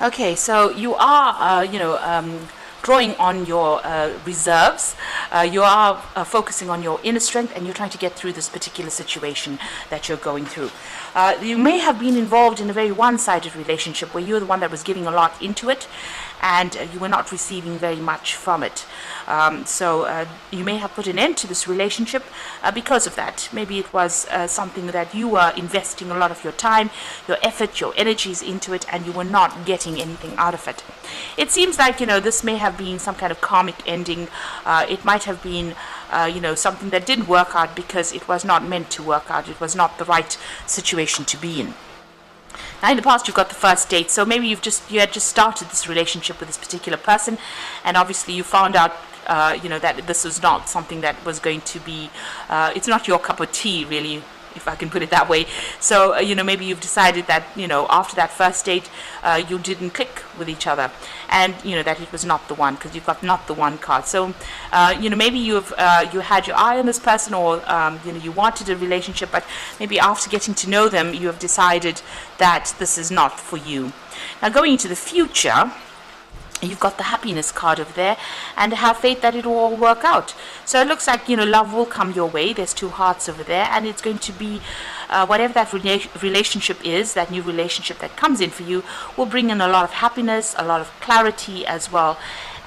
Okay, so you are, drawing on your reserves. You are focusing on your inner strength, and you're trying to get through this particular situation that you're going through. You may have been involved in a very one-sided relationship where you're the one that was giving a lot into it, and you were not receiving very much from it. So you may have put an end to this relationship because of that. Maybe it was something that you were investing a lot of your time, your effort, your energies into it, and you were not getting anything out of it. It seems like, this may have been some kind of karmic ending. It might have been, something that didn't work out because it was not meant to work out. It was not the right situation to be in. Now, in the past, you've got the first date, so maybe you had just started this relationship with this particular person, and obviously you found out, that this was not something that was going to be, it's not your cup of tea, really, if I can put it that way. So, maybe you've decided that, after that first date, you didn't click with each other, and, that it was not the one, because you've got not the one card. So, maybe you had your eye on this person, or, you wanted a relationship, but maybe after getting to know them, you have decided that this is not for you. Now, going into the future, you've got the happiness card over there, and have faith that it will all work out. So it looks like, love will come your way. There's two hearts over there, and it's going to be whatever that relationship is, that new relationship that comes in for you, will bring in a lot of happiness, a lot of clarity as well.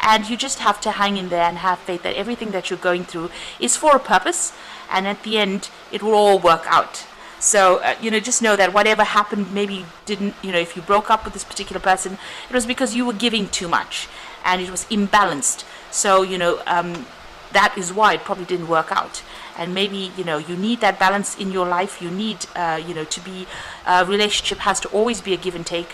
And you just have to hang in there and have faith that everything that you're going through is for a purpose, and at the end, it will all work out. So, just know that whatever happened, maybe didn't, if you broke up with this particular person, it was because you were giving too much and it was imbalanced. So, that is why it probably didn't work out. And maybe, you need that balance in your life. You need, to be, a relationship has to always be a give and take.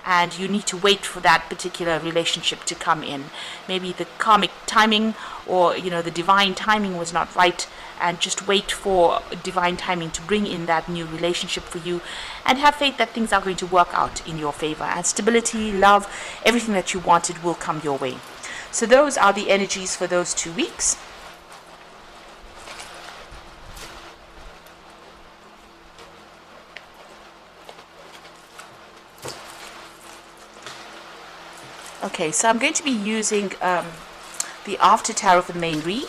And you need to wait for that particular relationship to come in. Maybe the karmic timing or, the divine timing was not right, and just wait for divine timing to bring in that new relationship for you, and have faith that things are going to work out in your favor, and stability, love, everything that you wanted will come your way. So those are the energies for those 2 weeks. Okay, so I'm going to be using the After Tarot for the main read.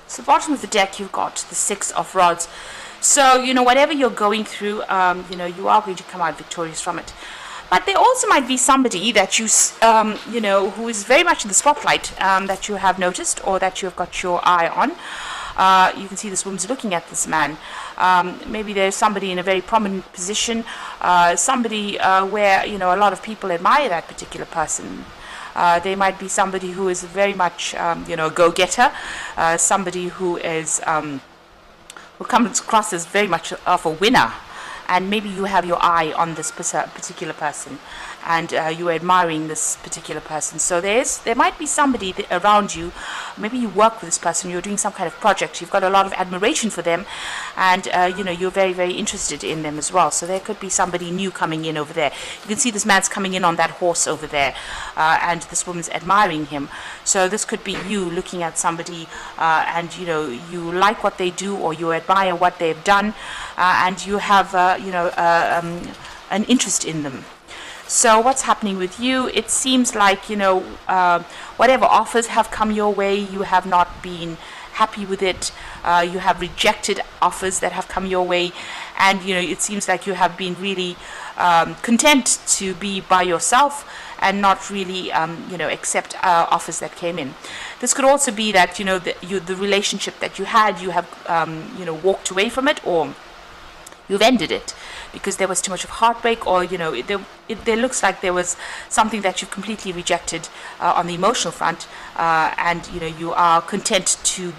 So bottom of the deck, you've got the Six of Rods. So, whatever you're going through, you are going to come out victorious from it. But there also might be somebody that who is very much in the spotlight, that you have noticed, or that you've got your eye on. You can see this woman's looking at this man. Maybe there's somebody in a very prominent position, somebody where, a lot of people admire that particular person. They might be somebody who is very much, a go-getter, somebody who is, who comes across as very much of a winner. And maybe you have your eye on this particular person, and you're admiring this particular person. So there might be somebody around you. Maybe you work with this person, you're doing some kind of project, you've got a lot of admiration for them, and you're very, very interested in them as well. So there could be somebody new coming in over there. You can see this man's coming in on that horse over there, and this woman's admiring him. So this could be you looking at somebody, and you like what they do, or you admire what they've done, and you have an interest in them. So what's happening with you? It seems like, whatever offers have come your way, you have not been happy with it. You have rejected offers that have come your way, and it seems like you have been really content to be by yourself and not really accept offers that came in. This could also be that the relationship that you had, you have walked away from it, or you've ended it because there was too much of heartbreak, or there looks like there was something that you've completely rejected on the emotional front, and you are content to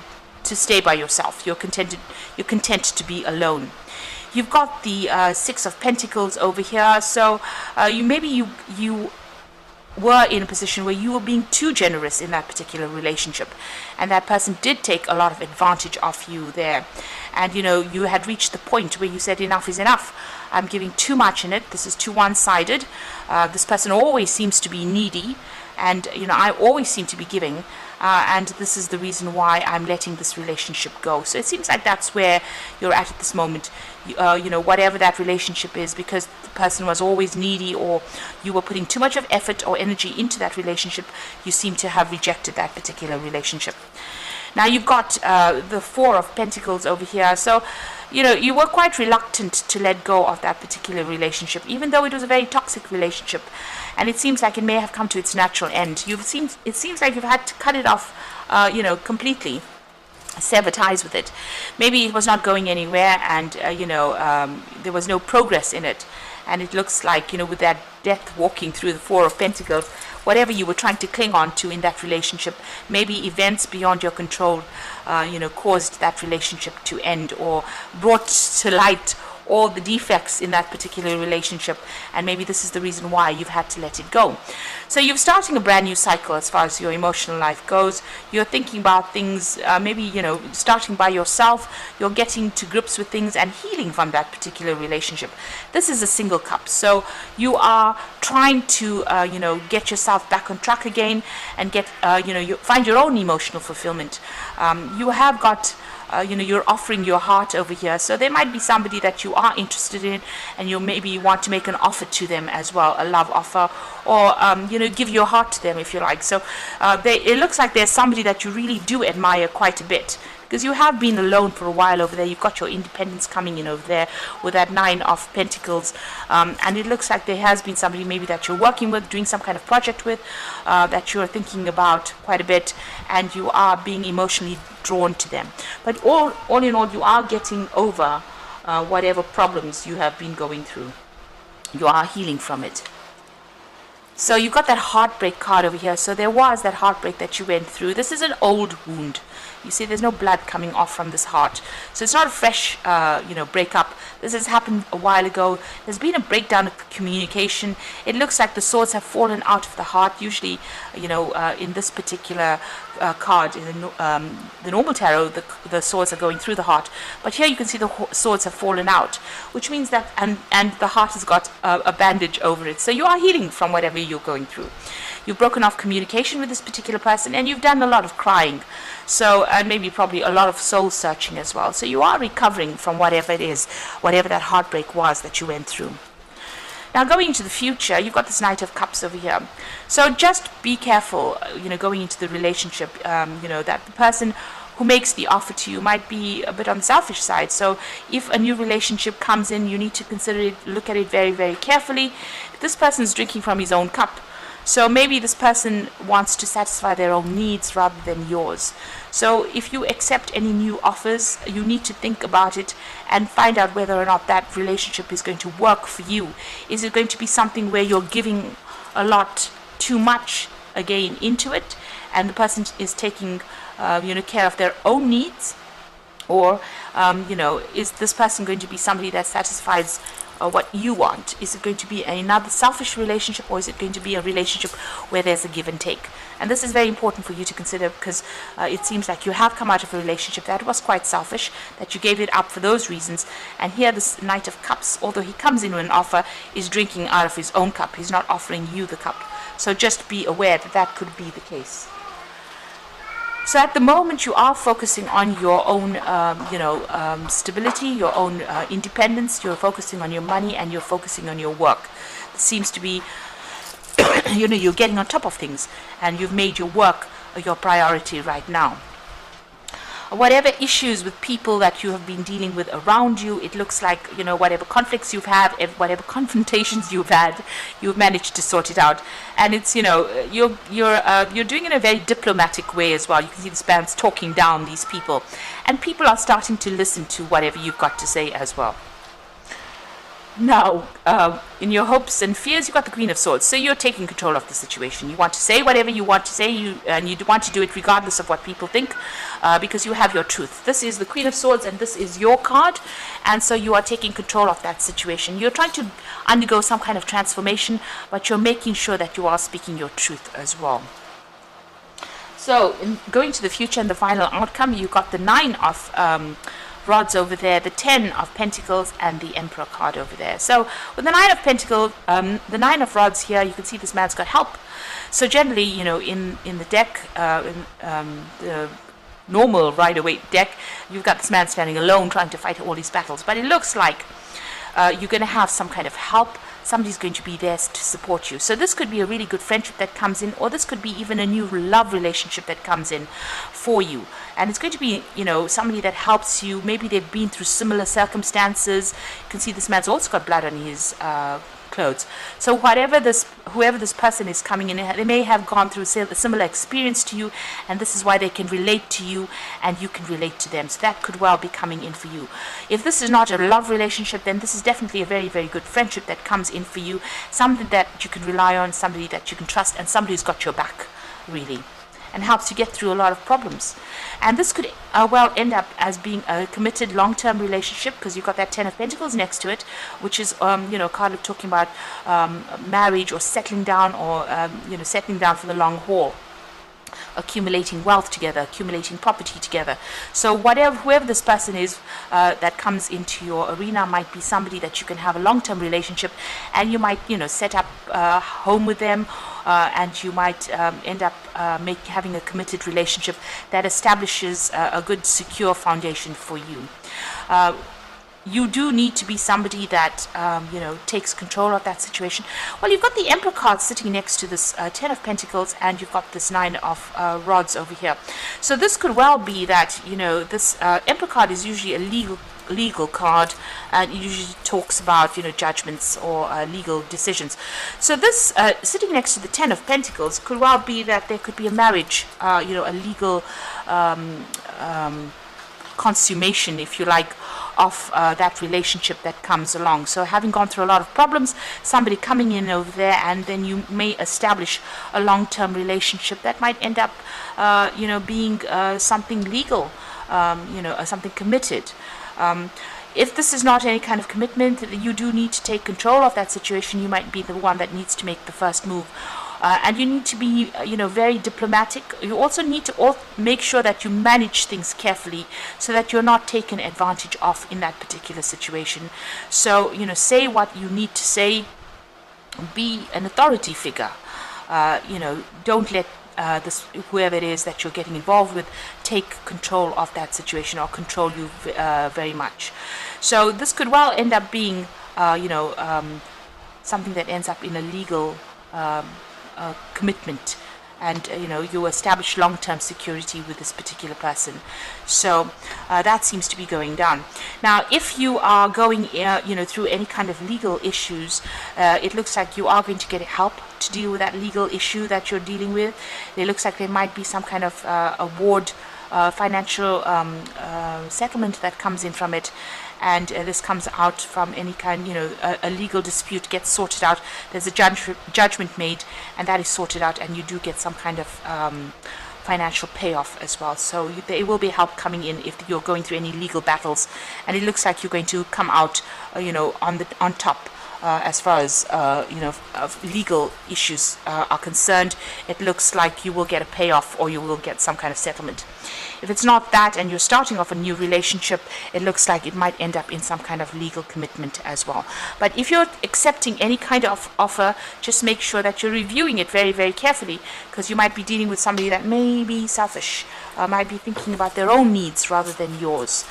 to stay by yourself. You're content to be alone. You've got the Six of Pentacles over here. So you were in a position where you were being too generous in that particular relationship, and that person did take a lot of advantage of you there. And you had reached the point where you said enough is enough. I'm giving too much in it. This is too one-sided. This person always seems to be needy, and I always seem to be giving, and this is the reason why I'm letting this relationship go. So it seems like that's where you're at this moment. Whatever that relationship is, because the person was always needy, or you were putting too much of effort or energy into that relationship, you seem to have rejected that particular relationship. Now you've got the Four of Pentacles over here. So you were quite reluctant to let go of that particular relationship, even though it was a very toxic relationship, and it seems like it may have come to its natural end. It seems like you've had to cut it off, completely, sever ties with it. Maybe it was not going anywhere, and there was no progress in it. And it looks like, with that death walking through the Four of Pentacles, whatever you were trying to cling on to in that relationship, maybe events beyond your control, caused that relationship to end, or brought to light all the defects in that particular relationship, and maybe this is the reason why you've had to let it go. So you're starting a brand new cycle as far as your emotional life goes. You're thinking about things, maybe starting by yourself. You're getting to grips with things and healing from that particular relationship. This is a single cup, so you are trying to get yourself back on track again, and get you find your own emotional fulfillment. You have got you're offering your heart over here. So there might be somebody that you are interested in, and you maybe want to make an offer to them as well, a love offer, or give your heart to them if you like. So it looks like there's somebody that you really do admire quite a bit, because you have been alone for a while over there. You've got your independence coming in over there with that Nine of Pentacles, and it looks like there has been somebody maybe that you're working with, doing some kind of project with, that you're thinking about quite a bit, and you are being emotionally drawn to them. But all in all, you are getting over whatever problems you have been going through. You are healing from it. So you've got that heartbreak card over here. So there was that heartbreak that you went through. This is an old wound. You see, there's no blood coming off from this heart. So it's not a fresh, breakup. This has happened a while ago. There's been a breakdown of communication. It looks like the swords have fallen out of the heart. Usually, in this particular card, in the normal tarot, the swords are going through the heart. But here you can see the swords have fallen out, which means that, and the heart has got a bandage over it. So you are healing from whatever you're going through. You've broken off communication with this particular person, and you've done a lot of crying. So, and maybe probably a lot of soul searching as well. So you are recovering from whatever it is, whatever that heartbreak was that you went through. Now going into the future, you've got this Knight of Cups over here. So just be careful, going into the relationship, that the person who makes the offer to you might be a bit on the selfish side. So if a new relationship comes in, you need to consider it, look at it very, very carefully. This person's drinking from his own cup. So maybe this person wants to satisfy their own needs rather than yours. So if you accept any new offers, you need to think about it and find out whether or not that relationship is going to work for you. Is it going to be something where you're giving a lot too much again into it, and the person is taking care of their own needs? Or is this person going to be somebody that satisfies what you want? Is it going to be another selfish relationship, or is it going to be a relationship where there's a give and take? And this is very important for you to consider, because it seems like you have come out of a relationship that was quite selfish, that you gave it up for those reasons. And here this Knight of Cups, although he comes in with an offer, is drinking out of his own cup. He's not offering you the cup. So just be aware that that could be the case. So at the moment, you are focusing on your own, stability, your own independence. You're focusing on your money, and you're focusing on your work. It seems to be, you're getting on top of things, and you've made your work your priority right now. Whatever issues with people that you have been dealing with around you, it looks like, whatever conflicts you've had, whatever confrontations you've had, you've managed to sort it out. And it's, you're doing it in a very diplomatic way as well. You can see the spans talking down these people, and people are starting to listen to whatever you've got to say as well. Now, in your hopes and fears, you've got the Queen of Swords. So you're taking control of the situation. You want to say whatever you want to say, and you want to do it regardless of what people think, because you have your truth. This is the Queen of Swords, and this is your card, and so you are taking control of that situation. You're trying to undergo some kind of transformation, but you're making sure that you are speaking your truth as well. So, in going to the future and the final outcome, you got the 9 of rods over there, the 10 of pentacles, and the Emperor card over there. So with the 9 of pentacles, the 9 of rods here, you can see this man's got help. So generally, you know, in the deck, the normal Rider-Waite deck, you've got this man standing alone trying to fight all these battles. But it looks like you're going to have some kind of help. Somebody's going to be there to support you. So this could be a really good friendship that comes in, or this could be even a new love relationship that comes in for you. And it's going to be, you know, somebody that helps you. Maybe they've been through similar circumstances. You can see this man's also got blood on his clothes. So whoever this person is coming in, they may have gone through a similar experience to you, and this is why they can relate to you, and you can relate to them. So that could well be coming in for you. If this is not a love relationship, then this is definitely a very, very good friendship that comes in for you. Something that you can rely on, somebody that you can trust, and somebody who's got your back, really, and helps you get through a lot of problems. And this could well end up as being a committed long-term relationship, because you've got that 10 of Pentacles next to it, which is you know, kind of talking about marriage or settling down, or you know, settling down for the long haul, accumulating wealth together, accumulating property together. So whoever this person is that comes into your arena might be somebody that you can have a long-term relationship, and you might, you know, set up a home with them, and you might end up having a committed relationship that establishes a good, secure foundation for you. You do need to be somebody that, you know, takes control of that situation. Well, you've got the Emperor card sitting next to this 10 of Pentacles, and you've got this 9 of rods over here. So this could well be that, you know, this Emperor card is usually a legal card, and it usually talks about, you know, judgments or legal decisions. So this sitting next to the 10 of Pentacles could well be that there could be a marriage, you know, a legal consummation, if you like, of that relationship that comes along. So having gone through a lot of problems, somebody coming in over there, and then you may establish a long-term relationship that might end up, you know, being something legal, you know, something committed. If this is not any kind of commitment, you do need to take control of that situation. You might be the one that needs to make the first move. And you need to be, you know, very diplomatic. You also need to make sure that you manage things carefully, so that you're not taken advantage of in that particular situation. So, you know, say what you need to say. Be an authority figure. You know, don't let whoever it is that you're getting involved with take control of that situation, or control you very much. So this could well end up being, you know, something that ends up in a legal commitment, and you know, you establish long-term security with this particular person. So that seems to be going down. Now, if you are going you know, through any kind of legal issues, it looks like you are going to get help to deal with that legal issue that you're dealing with. It looks like there might be some kind of award, financial settlement that comes in from it, and this comes out from any kind, you know, a legal dispute gets sorted out. There's a judgment made, and that is sorted out, and you do get some kind of financial payoff as well. So there will be help coming in if you're going through any legal battles, and it looks like you're going to come out, you know, on top. As far as you know, legal issues are concerned, it looks like you will get a payoff, or you will get some kind of settlement. If it's not that, and you're starting off a new relationship, it looks like it might end up in some kind of legal commitment as well. But if you're accepting any kind of offer, just make sure that you're reviewing it very, very carefully, because you might be dealing with somebody that may be selfish, might be thinking about their own needs rather than yours.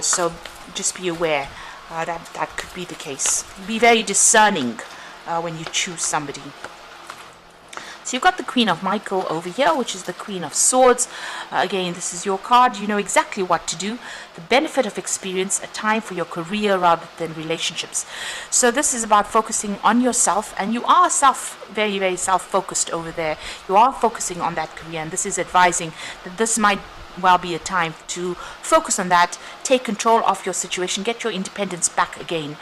So just be aware. That could be the case. Be very discerning when you choose somebody. So you've got the Queen of Michael over here, which is the Queen of Swords. Again, this is your card. You know exactly what to do. The benefit of experience, a time for your career rather than relationships. So this is about focusing on yourself, and you are very, very self-focused over there. You are focusing on that career, and this is advising that this might well be a time to focus on that, take control of your situation, get your independence back again.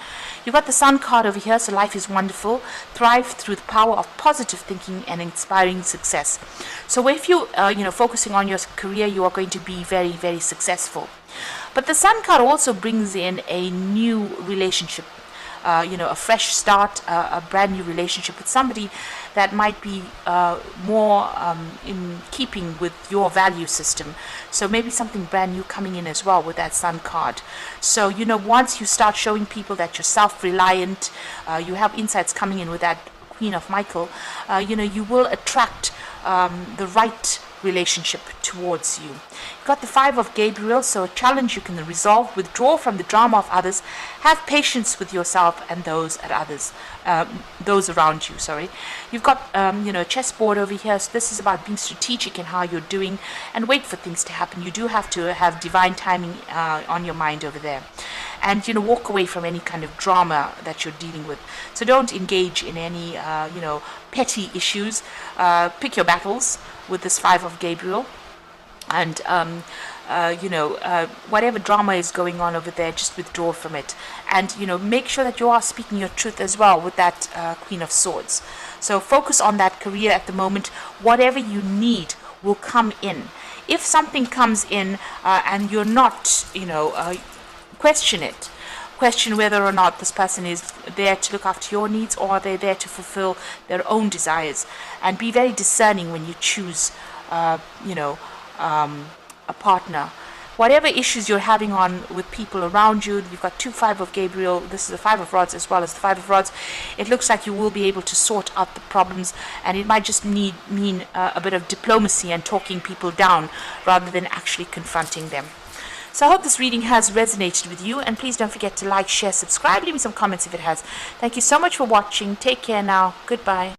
You've got the Sun card over here, so life is wonderful. Thrive through the power of positive thinking and inspiring success. So if you, focusing on your career, you are going to be very, very successful. But the Sun card also brings in a new relationship, a fresh start, a brand new relationship with somebody that might be more in keeping with your value system. So maybe something brand new coming in as well with that Sun card. So, once you start showing people that you're self-reliant, you have insights coming in with that Queen of Michael, you will attract the right relationship towards you. You've got the Five of Gabriel, so a challenge you can resolve, withdraw from the drama of others, have patience with yourself and those around you. You've got a chessboard over here, so this is about being strategic in how you're doing and wait for things to happen. You do have to have divine timing on your mind over there, and walk away from any kind of drama that you're dealing with. So don't engage in any petty issues. Pick your battles with this Five of Gabriel, and whatever drama is going on over there, just withdraw from it, and make sure that you are speaking your truth as well with that Queen of Swords. So focus on that career at the moment. Whatever you need will come in. If something comes in and you're not, question it. Question whether or not this person is there to look after your needs, or are they there to fulfill their own desires. And be very discerning when you choose, a partner. Whatever issues you're having on with people around you, you've got two Five of Gabriel. This is the Five of Rods as well as the Five of Rods. It looks like you will be able to sort out the problems, and it might just mean a bit of diplomacy and talking people down rather than actually confronting them. So I hope this reading has resonated with you, and please don't forget to like, share, subscribe, leave me some comments if it has. Thank you so much for watching. Take care now. Goodbye.